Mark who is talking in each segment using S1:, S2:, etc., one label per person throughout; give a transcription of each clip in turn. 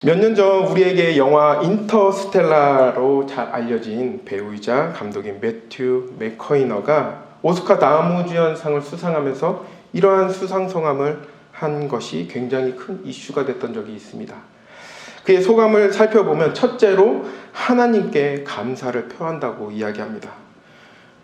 S1: 몇 년 전 우리에게 영화 인터스텔라로 잘 알려진 배우이자 감독인 매튜 맥커이너가 오스카 나무주연상을 수상하면서 이러한 수상소감을 한 것이 굉장히 큰 이슈가 됐던 적이 있습니다. 그의 소감을 살펴보면 첫째로 하나님께 감사를 표한다고 이야기합니다.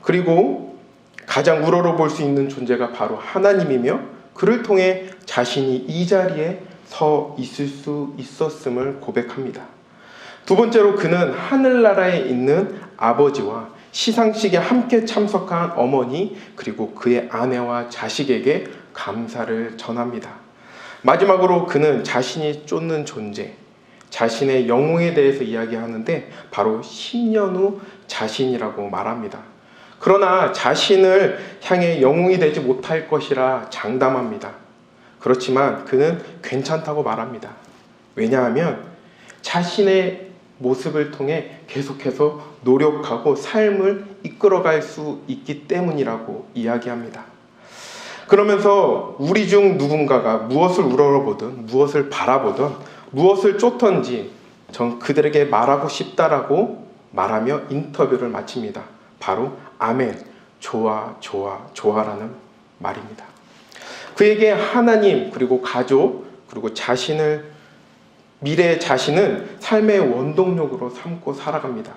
S1: 그리고 가장 우러러 볼 수 있는 존재가 바로 하나님이며 그를 통해 자신이 이 자리에 서 있을 수 있었음을 고백합니다. 두 번째로 그는 하늘나라에 있는 아버지와 시상식에 함께 참석한 어머니 그리고 그의 아내와 자식에게 감사를 전합니다. 마지막으로 그는 자신이 쫓는 존재, 자신의 영웅에 대해서 이야기하는데 바로 10년 후 자신이라고 말합니다. 그러나 자신을 향해 영웅이 되지 못할 것이라 장담합니다. 그렇지만 그는 괜찮다고 말합니다. 왜냐하면 자신의 모습을 통해 계속해서 노력하고 삶을 이끌어갈 수 있기 때문이라고 이야기합니다. 그러면서 우리 중 누군가가 무엇을 우러러보든 무엇을 바라보든 무엇을 쫓던지 전 그들에게 말하고 싶다라고 말하며 인터뷰를 마칩니다. 바로 아멘, 좋아, 좋아, 좋아라는 말입니다. 그에게 하나님 그리고 가족 그리고 미래의 자신은 삶의 원동력으로 삼고 살아갑니다.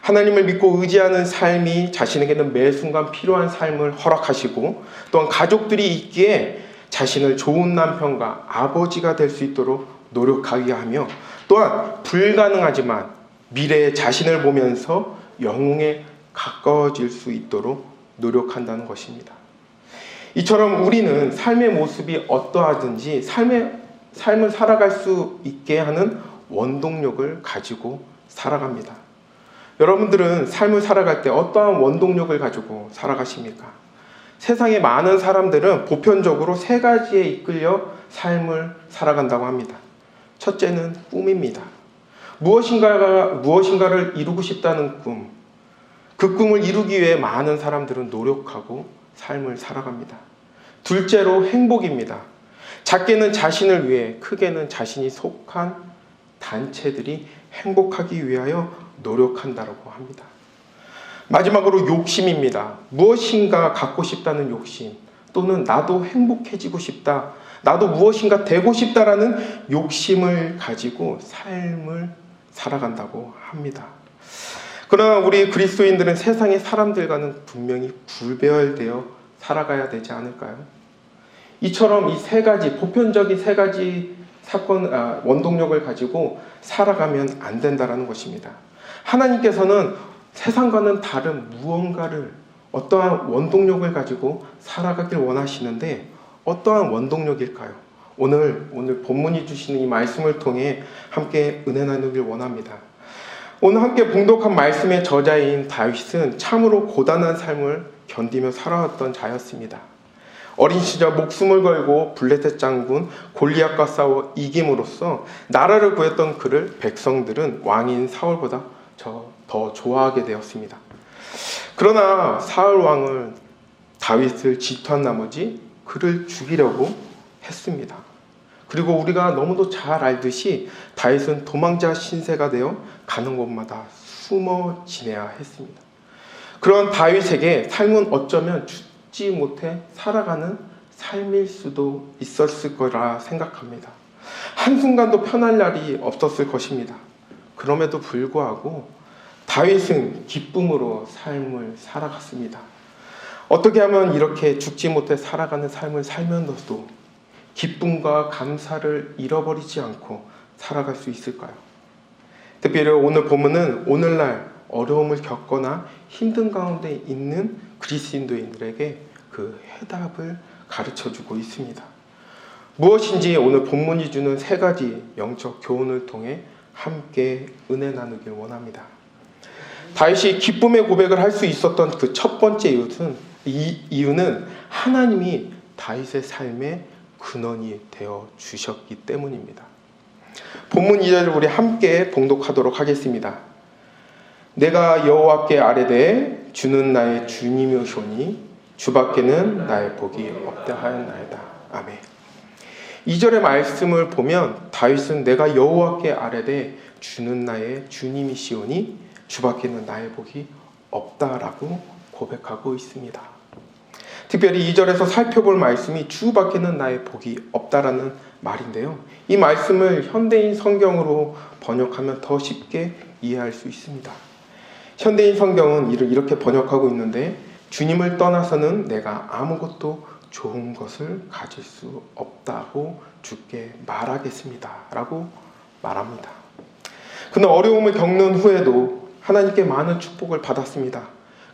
S1: 하나님을 믿고 의지하는 삶이 자신에게는 매 순간 필요한 삶을 허락하시고 또한 가족들이 있기에 자신을 좋은 남편과 아버지가 될 수 있도록 노력하게 하며 또한 불가능하지만 미래의 자신을 보면서 영웅에 가까워질 수 있도록 노력한다는 것입니다. 이처럼 우리는 삶의 모습이 어떠하든지 삶을 살아갈 수 있게 하는 원동력을 가지고 살아갑니다. 여러분들은 삶을 살아갈 때 어떠한 원동력을 가지고 살아가십니까? 세상의 많은 사람들은 보편적으로 세 가지에 이끌려 삶을 살아간다고 합니다. 첫째는 꿈입니다. 무엇인가를 이루고 싶다는 꿈. 그 꿈을 이루기 위해 많은 사람들은 노력하고 삶을 살아갑니다. 둘째로 행복입니다. 작게는 자신을 위해 크게는 자신이 속한 단체들이 행복하기 위하여 노력한다고 합니다. 마지막으로 욕심입니다. 무엇인가 갖고 싶다는 욕심 또는 나도 행복해지고 싶다, 나도 무엇인가 되고 싶다라는 욕심을 가지고 삶을 살아간다고 합니다. 그러나 우리 그리스도인들은 세상의 사람들과는 분명히 구별되어 살아가야 되지 않을까요? 이처럼 이 세 가지, 보편적인 세 가지 원동력을 가지고 살아가면 안 된다는 것입니다. 하나님께서는 세상과는 다른 무언가를, 어떠한 원동력을 가지고 살아가길 원하시는데 어떠한 원동력일까요? 오늘 본문이 주시는 이 말씀을 통해 함께 은혜 나누길 원합니다. 오늘 함께 봉독한 말씀의 저자인 다윗은 참으로 고단한 삶을 견디며 살아왔던 자였습니다. 어린 시절 목숨을 걸고 블레셋 장군 골리앗과 싸워 이김으로써 나라를 구했던 그를 백성들은 왕인 사울보다 더 좋아하게 되었습니다. 그러나 사울 왕은 다윗을 질투한 나머지 그를 죽이려고 했습니다. 그리고 우리가 너무도 잘 알듯이 다윗은 도망자 신세가 되어 가는 곳마다 숨어 지내야 했습니다. 그런 다윗에게 삶은 어쩌면 죽지 못해 살아가는 삶일 수도 있었을 거라 생각합니다. 한순간도 편할 날이 없었을 것입니다. 그럼에도 불구하고 다윗은 기쁨으로 삶을 살아갔습니다. 어떻게 하면 이렇게 죽지 못해 살아가는 삶을 살면서도 기쁨과 감사를 잃어버리지 않고 살아갈 수 있을까요? 특별히 오늘 본문은 오늘날 어려움을 겪거나 힘든 가운데 있는 그리스도인들에게 그 해답을 가르쳐주고 있습니다. 무엇인지 오늘 본문이 주는 세 가지 영적 교훈을 통해 함께 은혜 나누길 원합니다. 다윗이 기쁨의 고백을 할 수 있었던 그 첫 번째 이유는 하나님이 다윗의 삶에 근원이 되어 주셨기 때문입니다. 본문 2절을 우리 함께 봉독하도록 하겠습니다. 내가 여호와께 아뢰되 주는 나의 주님이시오니 주밖에는 나의 복이 없다 하였나이다. 아멘. 2절의 말씀을 보면 다윗은 내가 여호와께 아뢰되 주는 나의 주님이시오니 주밖에는 나의 복이 없다라고 고백하고 있습니다. 특별히 2절에서 살펴볼 말씀이 주밖에는 나의 복이 없다라는 말인데요. 이 말씀을 현대인 성경으로 번역하면 더 쉽게 이해할 수 있습니다. 현대인 성경은 이렇게 번역하고 있는데 주님을 떠나서는 내가 아무것도 좋은 것을 가질 수 없다고 주께 말하겠습니다 라고 말합니다. 그는 어려움을 겪는 후에도 하나님께 많은 축복을 받았습니다.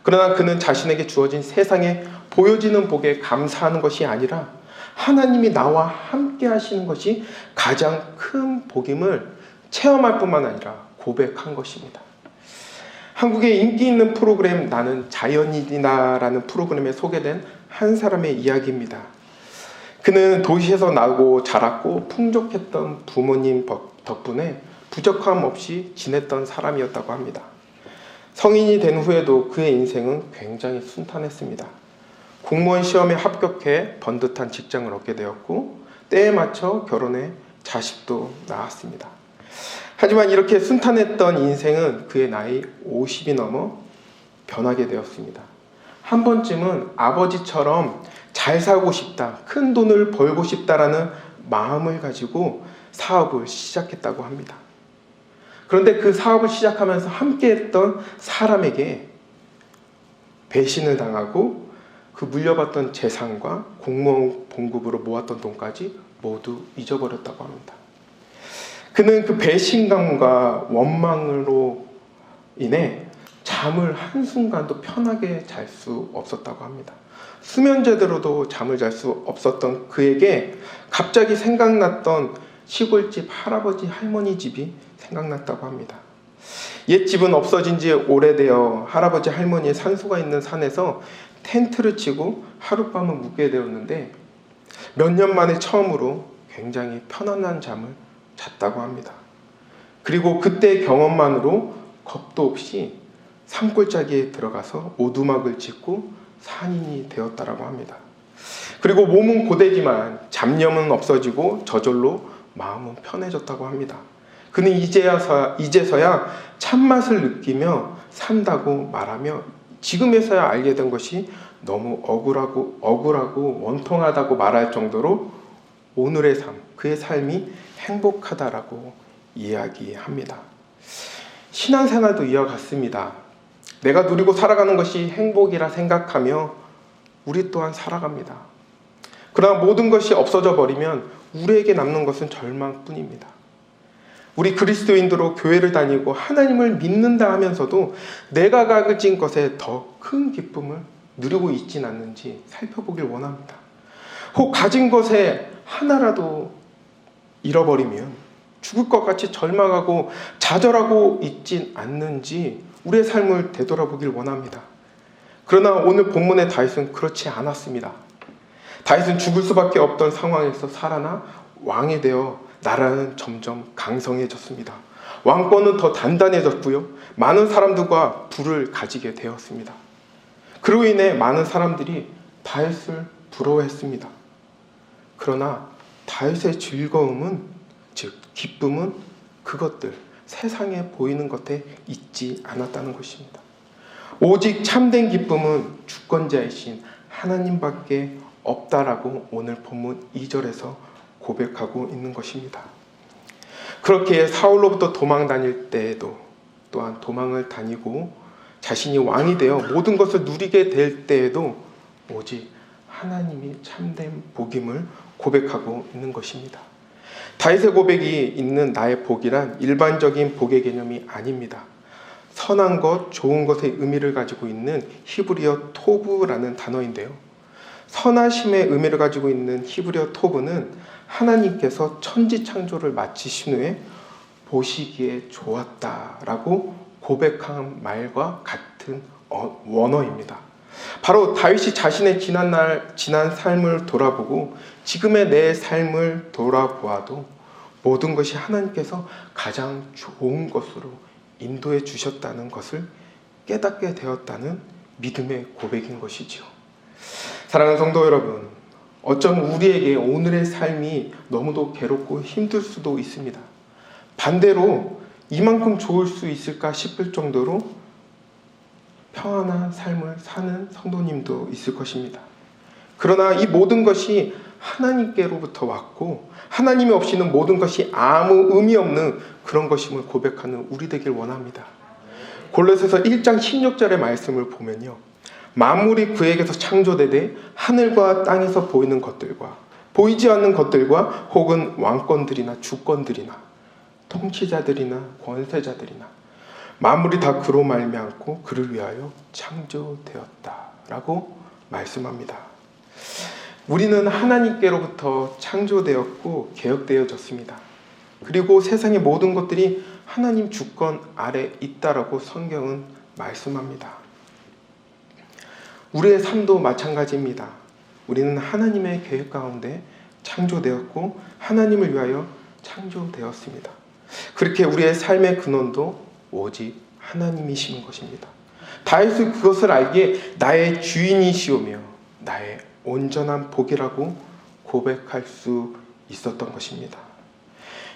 S1: 그러나 그는 자신에게 주어진 세상에 보여지는 복에 감사하는 것이 아니라 하나님이 나와 함께 하시는 것이 가장 큰 복임을 체험할 뿐만 아니라 고백한 것입니다. 한국의 인기 있는 프로그램 나는 자연인이다라는 프로그램에 소개된 한 사람의 이야기입니다. 그는 도시에서 나고 자랐고 풍족했던 부모님 덕분에 부족함 없이 지냈던 사람이었다고 합니다. 성인이 된 후에도 그의 인생은 굉장히 순탄했습니다. 공무원 시험에 합격해 번듯한 직장을 얻게 되었고 때에 맞춰 결혼해 자식도 낳았습니다. 하지만 이렇게 순탄했던 인생은 그의 나이 50이 넘어 변하게 되었습니다. 한 번쯤은 아버지처럼 잘 살고 싶다, 큰 돈을 벌고 싶다라는 마음을 가지고 사업을 시작했다고 합니다. 그런데 그 사업을 시작하면서 함께했던 사람에게 배신을 당하고 그 물려받던 재산과 공무원 봉급으로 모았던 돈까지 모두 잊어버렸다고 합니다. 그는 그 배신감과 원망으로 인해 잠을 한순간도 편하게 잘 수 없었다고 합니다. 수면 제대로도 잠을 잘 수 없었던 그에게 갑자기 생각났던 시골집 할아버지 할머니 집이 생각났다고 합니다. 옛 집은 없어진 지 오래되어 할아버지 할머니의 산소가 있는 산에서 텐트를 치고 하룻밤을 묵게 되었는데 몇 년 만에 처음으로 굉장히 편안한 잠을 잤다고 합니다. 그리고 그때 경험만으로 겁도 없이 산골짜기에 들어가서 오두막을 짓고 산인이 되었다라고 합니다. 그리고 몸은 고되지만 잡념은 없어지고 저절로 마음은 편해졌다고 합니다. 그는 이제서야 참맛을 느끼며 산다고 말하며 지금에서야 알게 된 것이 너무 억울하고 원통하다고 말할 정도로 오늘의 삶, 그의 삶이 행복하다라고 이야기합니다. 신앙생활도 이와 같습니다. 내가 누리고 살아가는 것이 행복이라 생각하며 우리 또한 살아갑니다. 그러나 모든 것이 없어져 버리면 우리에게 남는 것은 절망뿐입니다. 우리 그리스도인들로 교회를 다니고 하나님을 믿는다 하면서도 내가 가진 것에 더 큰 기쁨을 누리고 있진 않는지 살펴보길 원합니다. 혹 가진 것에 하나라도 잃어버리면 죽을 것 같이 절망하고 좌절하고 있진 않는지 우리의 삶을 되돌아보길 원합니다. 그러나 오늘 본문의 다윗은 그렇지 않았습니다. 다윗은 죽을 수밖에 없던 상황에서 살아나 왕이 되어 나라는 점점 강성해졌습니다. 왕권은 더 단단해졌고요. 많은 사람들과 부를 가지게 되었습니다. 그로 인해 많은 사람들이 다윗을 부러워했습니다. 그러나 다윗의 즐거움은, 즉 기쁨은 그것들, 세상에 보이는 것에 있지 않았다는 것입니다. 오직 참된 기쁨은 주권자이신 하나님밖에 없다라고 오늘 본문 2절에서 고백하고 있는 것입니다. 그렇게 사울로부터 도망 다닐 때에도 또한 도망을 다니고 자신이 왕이 되어 모든 것을 누리게 될 때에도 오직 하나님이 참된 복임을 고백하고 있는 것입니다. 다윗의 고백이 있는 나의 복이란 일반적인 복의 개념이 아닙니다. 선한 것, 좋은 것의 의미를 가지고 있는 히브리어 토브라는 단어인데요. 선하심의 의미를 가지고 있는 히브리어 토브는 하나님께서 천지 창조를 마치신 후에 보시기에 좋았다라고 고백한 말과 같은 원어입니다. 바로 다윗이 자신의 지난 삶을 돌아보고 지금의 내 삶을 돌아보아도 모든 것이 하나님께서 가장 좋은 것으로 인도해 주셨다는 것을 깨닫게 되었다는 믿음의 고백인 것이지요. 사랑하는 성도 여러분, 어쩌면 우리에게 오늘의 삶이 너무도 괴롭고 힘들 수도 있습니다. 반대로 이만큼 좋을 수 있을까 싶을 정도로 평안한 삶을 사는 성도님도 있을 것입니다. 그러나 이 모든 것이 하나님께로부터 왔고 하나님이 없이는 모든 것이 아무 의미 없는 그런 것임을 고백하는 우리 되길 원합니다. 골로새서 1장 16절의 말씀을 보면요, 만물이 그에게서 창조되되 하늘과 땅에서 보이는 것들과 보이지 않는 것들과 혹은 왕권들이나 주권들이나 통치자들이나 권세자들이나 만물이 다 그로 말미암고 그를 위하여 창조되었다라고 말씀합니다. 우리는 하나님께로부터 창조되었고 개혁되어졌습니다. 그리고 세상의 모든 것들이 하나님 주권 아래 있다라고 성경은 말씀합니다. 우리의 삶도 마찬가지입니다. 우리는 하나님의 계획 가운데 창조되었고 하나님을 위하여 창조되었습니다. 그렇게 우리의 삶의 근원도 오직 하나님이시는 것입니다. 다윗은 그것을 알기에 나의 주인이시오며 나의 온전한 복이라고 고백할 수 있었던 것입니다.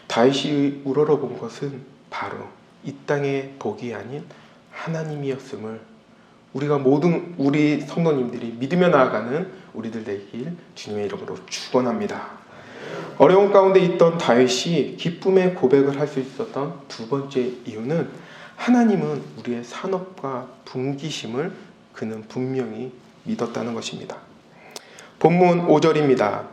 S1: 다윗이 우러러본 것은 바로 이 땅의 복이 아닌 하나님이었음을 우리 성도님들이 믿으며 나아가는 우리들 되길 주님의 이름으로 축원합니다. 어려운 가운데 있던 다윗이 기쁨의 고백을 할 수 있었던 두 번째 이유는 하나님은 우리의 산업과 분기심을 그는 분명히 믿었다는 것입니다. 본문 5절입니다.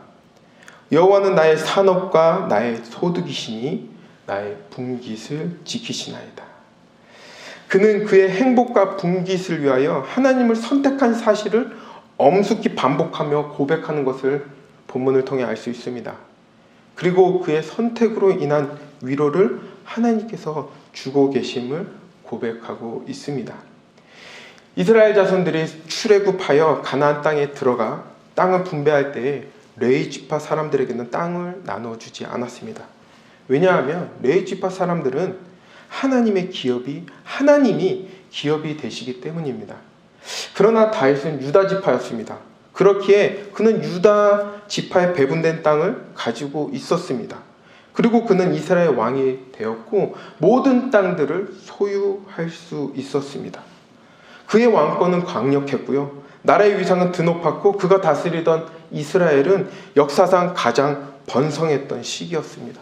S1: 여호와는 나의 산업과 나의 소득이시니 나의 분깃을 지키시나이다. 그는 그의 행복과 분깃을 위하여 하나님을 선택한 사실을 엄숙히 반복하며 고백하는 것을 본문을 통해 알 수 있습니다. 그리고 그의 선택으로 인한 위로를 하나님께서 주고 계심을 고백하고 있습니다. 이스라엘 자손들이 출애굽하여 가나안 땅에 들어가 땅을 분배할 때에 레위 지파 사람들에게는 땅을 나눠주지 않았습니다. 왜냐하면 레위 지파 사람들은 하나님이 기업이 되시기 때문입니다. 그러나 다윗은 유다 지파였습니다. 그렇기에 그는 유다 지파에 배분된 땅을 가지고 있었습니다. 그리고 그는 이스라엘 왕이 되었고 모든 땅들을 소유할 수 있었습니다. 그의 왕권은 강력했고요. 나라의 위상은 드높았고 그가 다스리던 이스라엘은 역사상 가장 번성했던 시기였습니다.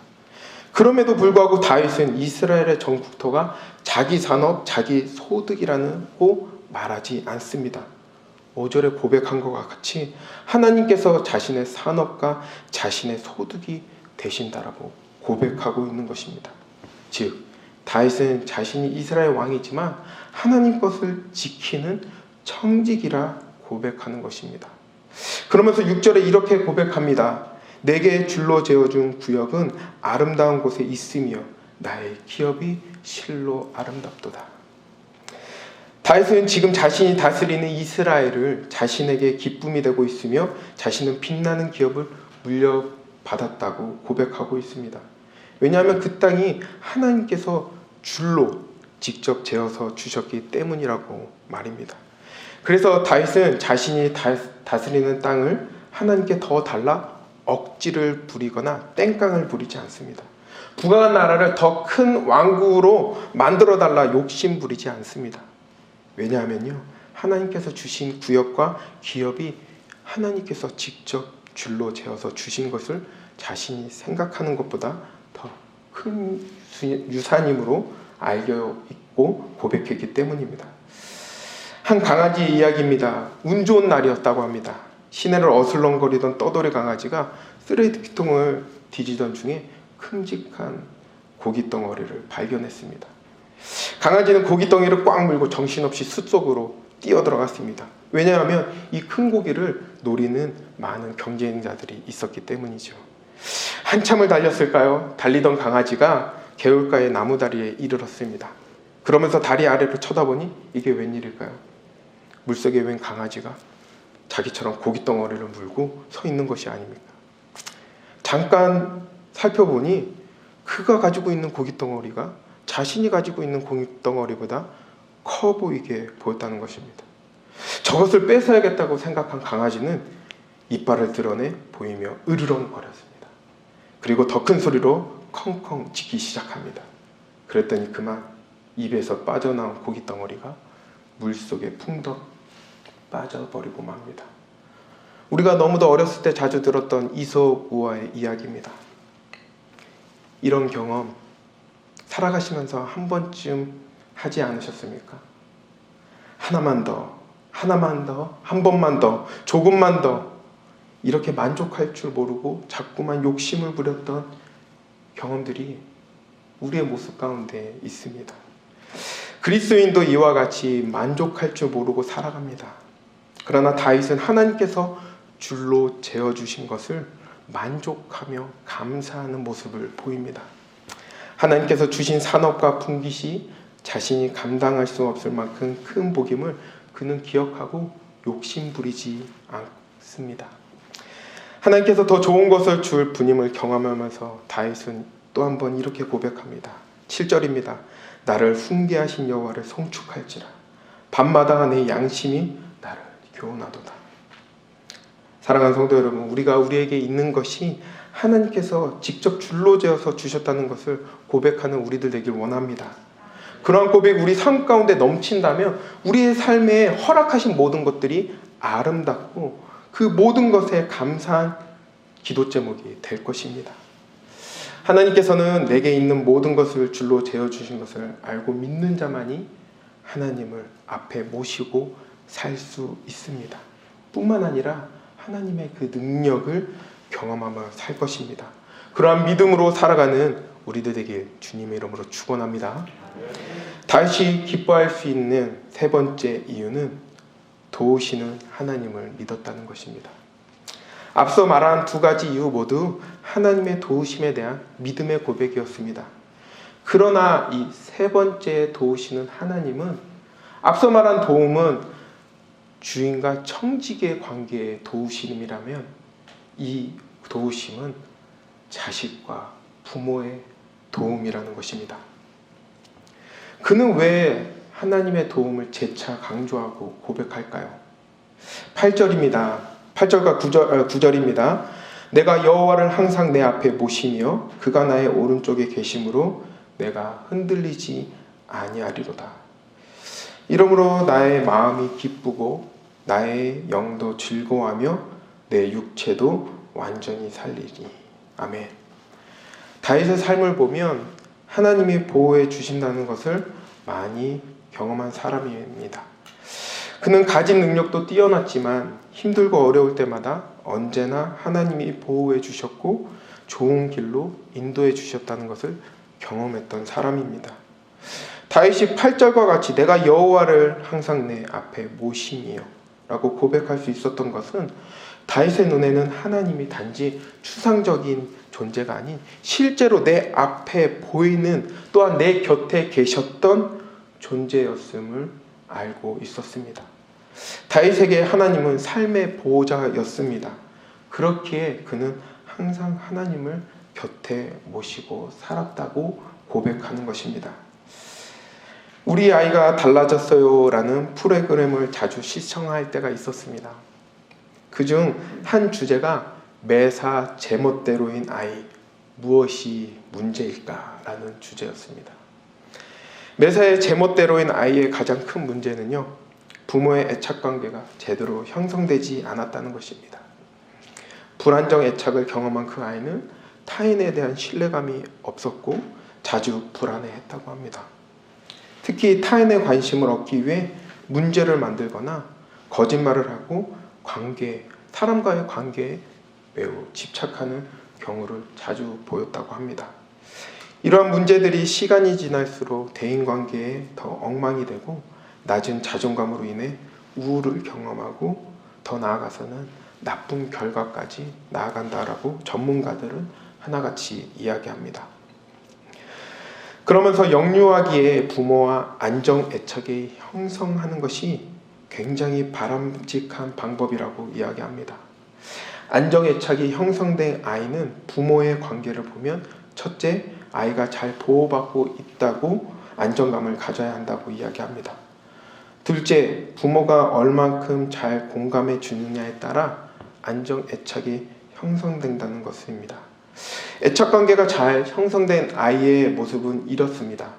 S1: 그럼에도 불구하고 다윗은 이스라엘의 전국토가 자기 산업, 자기 소득이라고 말하지 않습니다. 5절에 고백한 것과 같이 하나님께서 자신의 산업과 자신의 소득이 되신다라고 고백하고 있는 것입니다. 즉 다윗은 자신이 이스라엘 왕이지만 하나님 것을 지키는 청직이라 고백하는 것입니다. 그러면서 6절에 이렇게 고백합니다. 내게 줄로 재어준 구역은 아름다운 곳에 있으며 나의 기업이 실로 아름답도다. 다윗은 지금 자신이 다스리는 이스라엘을 자신에게 기쁨이 되고 있으며 자신은 빛나는 기업을 물려받았다고 고백하고 있습니다. 왜냐하면 그 땅이 하나님께서 줄로 직접 재어서 주셨기 때문이라고 말입니다. 그래서 다윗은 자신이 다스리는 땅을 하나님께 더 달라 억지를 부리거나 땡깡을 부리지 않습니다. 부강한 나라를 더 큰 왕국으로 만들어 달라 욕심 부리지 않습니다. 왜냐하면요, 하나님께서 주신 구역과 기업이 하나님께서 직접 줄로 재어서 주신 것을 자신이 생각하는 것보다 더 큰 유산임으로 알고 있고 고백했기 때문입니다. 한 강아지 이야기입니다. 운 좋은 날이었다고 합니다. 시내를 어슬렁거리던 떠돌이 강아지가 쓰레기통을 뒤지던 중에 큼직한 고깃덩어리를 발견했습니다. 강아지는 고깃덩이를 꽉 물고 정신없이 숲속으로 뛰어들어갔습니다. 왜냐하면 이 큰 고기를 노리는 많은 경쟁자들이 있었기 때문이죠. 한참을 달렸을까요? 달리던 강아지가 개울가의 나무다리에 이르렀습니다. 그러면서 다리 아래를 쳐다보니 이게 웬일일까요? 물속에 웬 강아지가 자기처럼 고깃덩어리를 물고 서 있는 것이 아닙니까? 잠깐 살펴보니 그가 가지고 있는 고깃덩어리가 자신이 가지고 있는 고깃덩어리보다 커 보이게 보였다는 것입니다. 저것을 뺏어야겠다고 생각한 강아지는 이빨을 드러내 보이며 으르렁거렸습니다. 그리고 더 큰 소리로 컹컹 짖기 시작합니다. 그랬더니 그만 입에서 빠져나온 고기 덩어리가 물속에 풍덩 빠져버리고 맙니다. 우리가 너무도 어렸을 때 자주 들었던 이솝 우화의 이야기입니다. 이런 경험 살아가시면서 한 번쯤 하지 않으셨습니까? 하나만 더, 한 번만 더, 조금만 더, 이렇게 만족할 줄 모르고 자꾸만 욕심을 부렸던 경험들이 우리의 모습 가운데 있습니다. 그리스도인도 이와 같이 만족할 줄 모르고 살아갑니다. 그러나 다윗은 하나님께서 줄로 재어주신 것을 만족하며 감사하는 모습을 보입니다. 하나님께서 주신 산업과 분깃이 자신이 감당할 수 없을 만큼 큰 복임을 그는 기억하고 욕심부리지 않습니다. 하나님께서 더 좋은 것을 줄 분임을 경험하면서 다윗은 또 한 번 이렇게 고백합니다. 7절입니다. 나를 훈계하신 여호와를 송축할지라 밤마다 내 양심이 나를 교훈하도다. 사랑하는 성도 여러분, 우리가 우리에게 있는 것이 하나님께서 직접 줄로 재어서 주셨다는 것을 고백하는 우리들 되길 원합니다. 그러한 고백이 우리 삶 가운데 넘친다면 우리의 삶에 허락하신 모든 것들이 아름답고 그 모든 것에 감사한 기도 제목이 될 것입니다. 하나님께서는 내게 있는 모든 것을 줄로 재어주신 것을 알고 믿는 자만이 하나님을 앞에 모시고 살 수 있습니다. 뿐만 아니라 하나님의 그 능력을 경험하며 살 것입니다. 그러한 믿음으로 살아가는 우리들 되길 주님의 이름으로 축원합니다. 다시 기뻐할 수 있는 세 번째 이유는 도우시는 하나님을 믿었다는 것입니다. 앞서 말한 두 가지 이유 모두 하나님의 도우심에 대한 믿음의 고백이었습니다. 그러나 이 세 번째 도우시는 하나님은 앞서 말한 도움은 주인과 청지기의 관계의 도우심이라면 이 도우심은 자식과 부모의 도움이라는 것입니다. 그는 왜 하나님의 도움을 재차 강조하고 고백할까요? 8절입니다. 8절과 9절입니다. 내가 여호와를 항상 내 앞에 모시며 그가 나의 오른쪽에 계심으로 내가 흔들리지 아니하리로다. 이러므로 나의 마음이 기쁘고 나의 영도 즐거워하며 내 육체도 완전히 살리리. 아멘. 다윗의 삶을 보면 하나님이 보호해 주신다는 것을 많이 경험한 사람입니다. 그는 가진 능력도 뛰어났지만 힘들고 어려울 때마다 언제나 하나님이 보호해 주셨고 좋은 길로 인도해 주셨다는 것을 경험했던 사람입니다. 다윗이 8절과 같이 내가 여호와를 항상 내 앞에 모시니요 라고 고백할 수 있었던 것은 다윗의 눈에는 하나님이 단지 추상적인 존재가 아닌 실제로 내 앞에 보이는 또한 내 곁에 계셨던 존재였음을 알고 있었습니다. 다윗에게 하나님은 삶의 보호자였습니다. 그렇기에 그는 항상 하나님을 곁에 모시고 살았다고 고백하는 것입니다. 우리 아이가 달라졌어요 라는 프로그램을 자주 시청할 때가 있었습니다. 그중 한 주제가 매사 제멋대로인 아이, 무엇이 문제일까? 라는 주제였습니다. 매사의 제멋대로인 아이의 가장 큰 문제는요, 부모의 애착관계가 제대로 형성되지 않았다는 것입니다. 불안정 애착을 경험한 그 아이는 타인에 대한 신뢰감이 없었고 자주 불안해했다고 합니다. 특히 타인의 관심을 얻기 위해 문제를 만들거나 거짓말을 하고 사람과의 관계에 매우 집착하는 경우를 자주 보였다고 합니다. 이러한 문제들이 시간이 지날수록 대인관계에 더 엉망이 되고 낮은 자존감으로 인해 우울을 경험하고 더 나아가서는 나쁜 결과까지 나아간다라고 전문가들은 하나같이 이야기합니다. 그러면서 영유아기에 부모와 안정 애착이 형성하는 것이 굉장히 바람직한 방법이라고 이야기합니다. 안정 애착이 형성된 아이는 부모의 관계를 보면 첫째, 아이가 잘 보호받고 있다고 안정감을 가져야 한다고 이야기합니다. 둘째, 부모가 얼만큼 잘 공감해 주느냐에 따라 안정 애착이 형성된다는 것입니다. 애착관계가 잘 형성된 아이의 모습은 이렇습니다.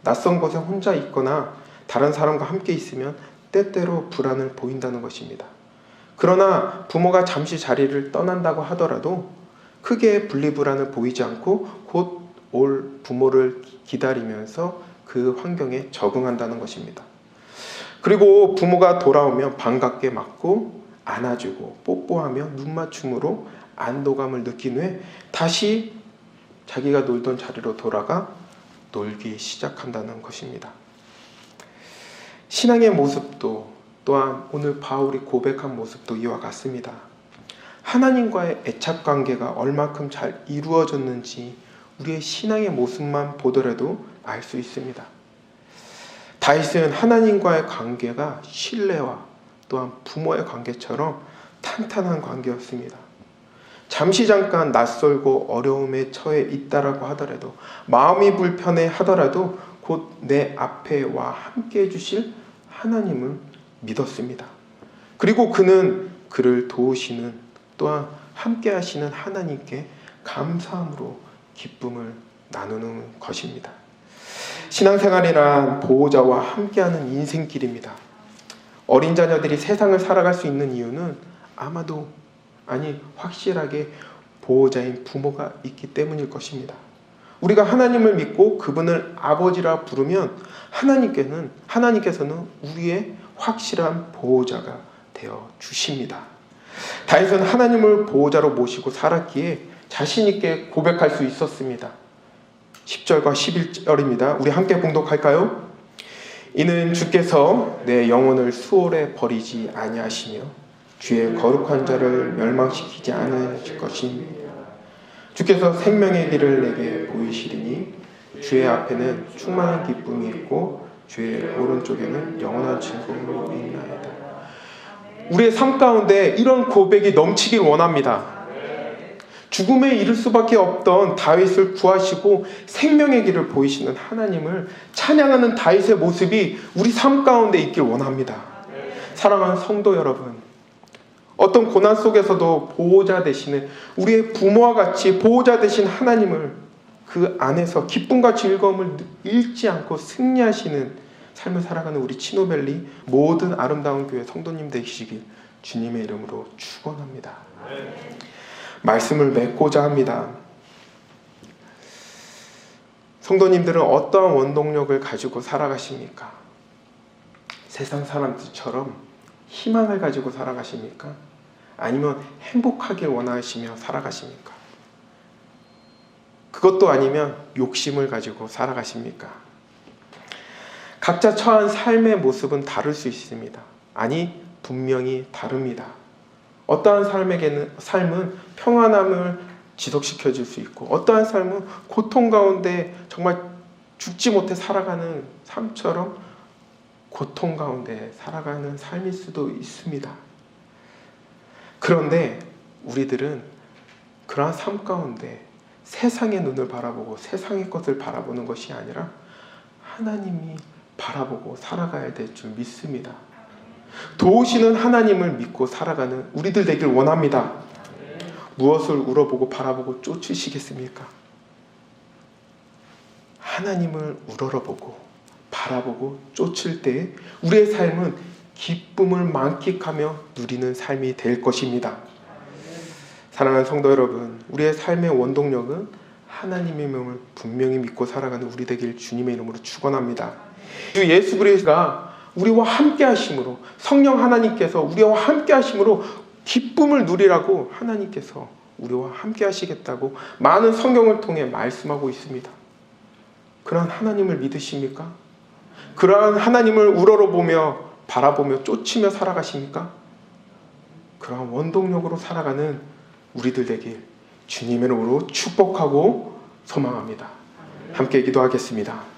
S1: 낯선 곳에 혼자 있거나 다른 사람과 함께 있으면 때때로 불안을 보인다는 것입니다. 그러나 부모가 잠시 자리를 떠난다고 하더라도 크게 분리불안을 보이지 않고 곧 올 부모를 기다리면서 그 환경에 적응한다는 것입니다. 그리고 부모가 돌아오면 반갑게 맞고 안아주고 뽀뽀하며 눈맞춤으로 안도감을 느낀 후에 다시 자기가 놀던 자리로 돌아가 놀기 시작한다는 것입니다. 신앙의 모습도 또한 오늘 바울이 고백한 모습도 이와 같습니다. 하나님과의 애착관계가 얼마큼 잘 이루어졌는지 우리의 신앙의 모습만 보더라도 알 수 있습니다. 다윗은 하나님과의 관계가 신뢰와 또한 부모의 관계처럼 탄탄한 관계였습니다. 잠시 잠깐 낯설고 어려움에 처해 있다라고 하더라도 마음이 불편해 하더라도 곧 내 앞에 와 함께 해주실 하나님을 믿었습니다. 그리고 그는 그를 도우시는 또한 함께 하시는 하나님께 감사함으로 기쁨을 나누는 것입니다. 신앙생활이란 보호자와 함께하는 인생길입니다. 어린 자녀들이 세상을 살아갈 수 있는 이유는 아마도 확실하게 보호자인 부모가 있기 때문일 것입니다. 우리가 하나님을 믿고 그분을 아버지라 부르면 하나님께서는 우리의 확실한 보호자가 되어 주십니다. 다윗은 하나님을 보호자로 모시고 살았기에 자신 있게 고백할 수 있었습니다. 10절과 11절입니다. 우리 함께 봉독할까요? 이는 주께서 내 영혼을 수월에 버리지 아니하시며 주의 거룩한 자를 멸망시키지 않으실 것입니다. 주께서 생명의 길을 내게 보이시리니 주의 앞에는 충만한 기쁨이 있고 주의 오른쪽에는 영원한 즐거움이 있나이다. 우리의 삶 가운데 이런 고백이 넘치길 원합니다. 죽음에 이를 수밖에 없던 다윗을 구하시고 생명의 길을 보이시는 하나님을 찬양하는 다윗의 모습이 우리 삶 가운데 있길 원합니다. 사랑하는 성도 여러분, 어떤 고난 속에서도 보호자 되시는 우리의 부모와 같이 보호자 되신 하나님을 그 안에서 기쁨과 즐거움을 잃지 않고 승리하시는 삶을 살아가는 우리 치노밸리 모든 아름다운 교회 성도님 되시길 주님의 이름으로 축원합니다. 말씀을 맺고자 합니다. 성도님들은 어떠한 원동력을 가지고 살아가십니까? 세상 사람들처럼 희망을 가지고 살아가십니까? 아니면 행복하길 원하시며 살아가십니까? 그것도 아니면 욕심을 가지고 살아가십니까? 각자 처한 삶의 모습은 다를 수 있습니다. 분명히 다릅니다. 어떠한 삶은 평안함을 지속시켜 줄 수 있고 어떠한 삶은 고통 가운데 정말 죽지 못해 살아가는 삶처럼 고통 가운데 살아가는 삶일 수도 있습니다. 그런데 우리들은 그러한 삶 가운데 세상의 눈을 바라보고 세상의 것을 바라보는 것이 아니라 하나님이 바라보고 살아가야 될 줄 믿습니다. 도우시는 하나님을 믿고 살아가는 우리들 되길 원합니다. 무엇을 우러보고 바라보고 쫓으시겠습니까? 하나님을 우러러보고 바라보고 쫓을 때 우리의 삶은 기쁨을 만끽하며 누리는 삶이 될 것입니다. 사랑하는 성도 여러분, 우리의 삶의 원동력은 하나님의 명을 분명히 믿고 살아가는 우리 되길 주님의 이름으로 축원합니다. 주 예수 그리스도가 우리와 함께 하심으로 성령 하나님께서 우리와 함께 하심으로 기쁨을 누리라고 하나님께서 우리와 함께 하시겠다고 많은 성경을 통해 말씀하고 있습니다. 그러한 하나님을 믿으십니까? 그러한 하나님을 우러러보며 바라보며 쫓으며 살아가십니까? 그러한 원동력으로 살아가는 우리들 되길 주님의 이름으로 축복하고 소망합니다. 함께 기도하겠습니다.